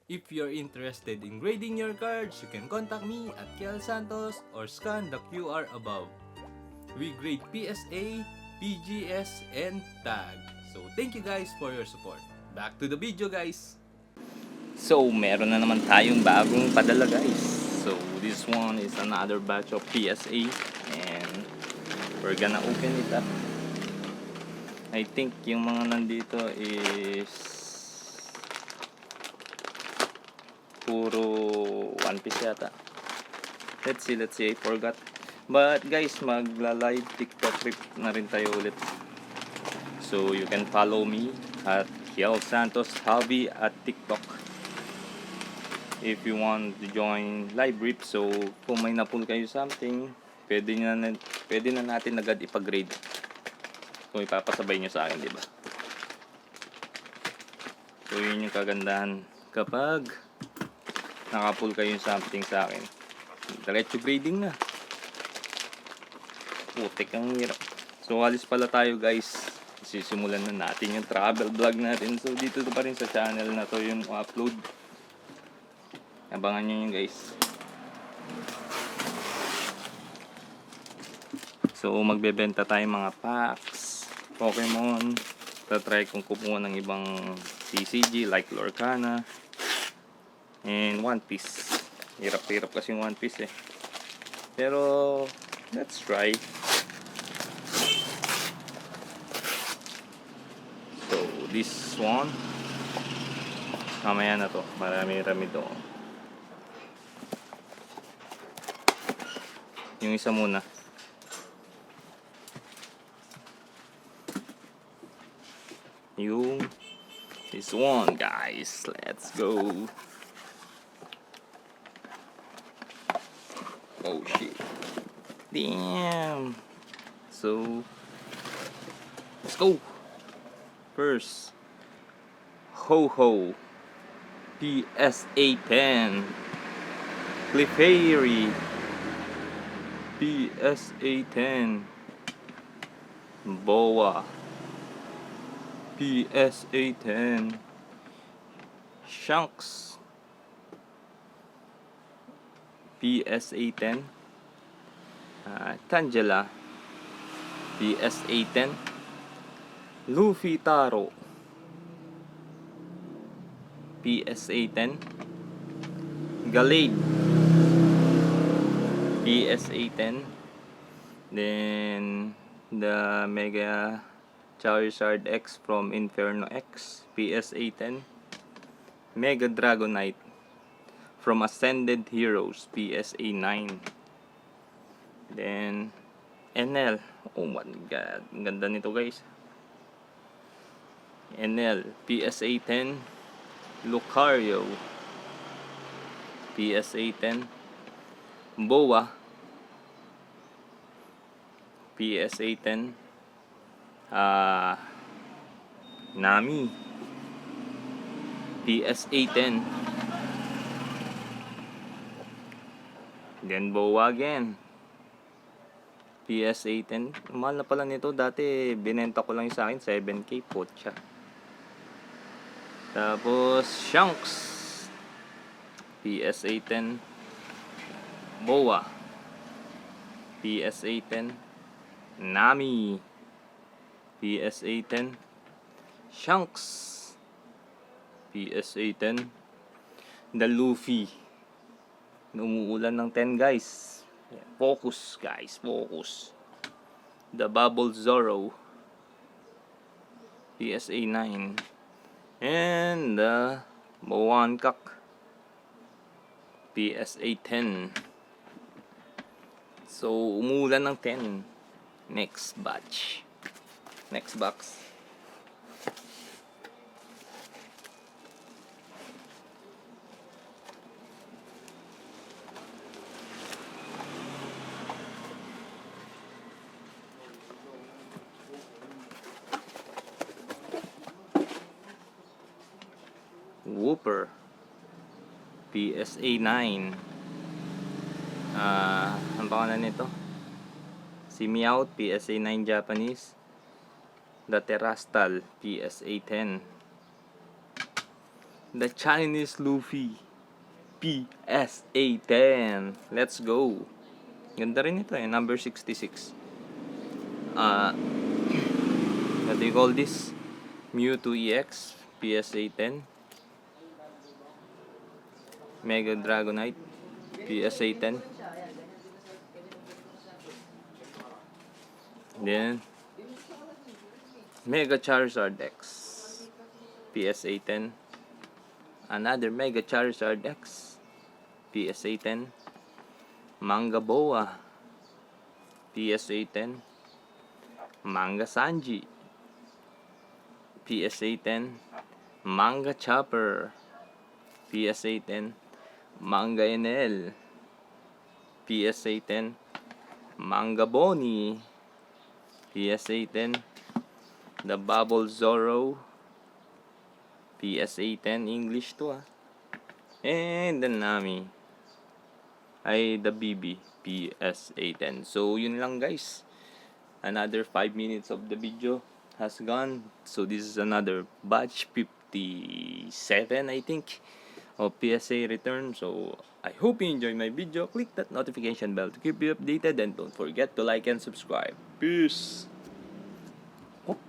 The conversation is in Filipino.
If you're interested in grading your cards, you can contact me at Kiel Santos or scan the QR above. We grade PSA, PGS, and TAG. So thank you guys for your support. Back to the video guys! So, meron na naman tayong bagong padala guys. So, this one is another batch of PSA and we're gonna open it up. I think yung mga nandito is puro One Piece yata. Let's see, I forgot. But guys, magla-live TikTok trip na rin tayo ulit. So, you can follow me at Kiel Santos Hobby at TikTok. If you want to join live rip, so kung may napul kayo something, pwede na natin agad ipag-grade. Kung ipapasabay nyo sa akin, di ba? So, yun yung kagandahan kapag nakapul kayo something sa akin. Diretso grading na. Putik ang hirap. So, alis pala tayo guys. Sisimulan na natin yung travel vlog natin. So, dito pa rin sa channel na to yung upload. Abangan nyo yun guys. So magbebenta tayo mga packs Pokemon. Tatry kong kumuha ng ibang TCG like Lorcana and One Piece. Hirap kasi yung One Piece eh. Pero let's try. So this one, mamaya na to. Marami-rami to. Yung isa muna. Yung this one guys. Let's go. Oh shit. Damn. So let's go. First, Ho-Ho PSA 10 Clefairy PSA 10 Boa PSA 10 Shanks PSA 10 Tangela PSA 10 Luffy Taro PSA 10 Gallade PSA 10. Then the Mega Charizard X from Inferno X PSA 10. Mega Dragonite from Ascended Heroes PSA 9. Then NL. Oh my god, ang ganda nito guys. NL PSA 10 Lucario PSA 10 Boa PSA 10 Nami PSA 10 then Boa again PSA 10. Mahal na pala nito. Dati binenta ko lang yung sa akin 7k potcha. Tapos Shanks PSA 10 Boa PSA 10 Nami PSA 10 Shanks PSA 10 The Luffy. Umuulan ng 10 guys. Focus guys, focus. The Bubble Zoro PSA 9 and the Moankak PSA 10. So umuulan ng 10. Next batch. Next box. Wooper PSA 9. Ang pangalan nito? Si Meowth PSA 9 Japanese. The Terastal PSA 10. The Chinese Luffy PSA 10. Let's go. Ganda rin ito eh, number 66. What do you call this? Mewtwo EX PSA 10. Mega Dragonite PSA 10. Then Mega Charizard X PSA 10. Another Mega Charizard X PSA 10. Manga Boa PSA 10. Manga Sanji PSA 10. Manga Chopper PSA 10. Manga NL PSA 10. Manga Bonnie PSA 10. The Bubble Zoro PSA 10. English to And the Nami ay the BB PSA 10. So yun lang guys. Another 5 minutes of the video has gone. So this is another batch 57 I think of PSA return. So I hope you enjoy my video. Click that notification bell to keep you updated, and don't forget to like and subscribe. Peace.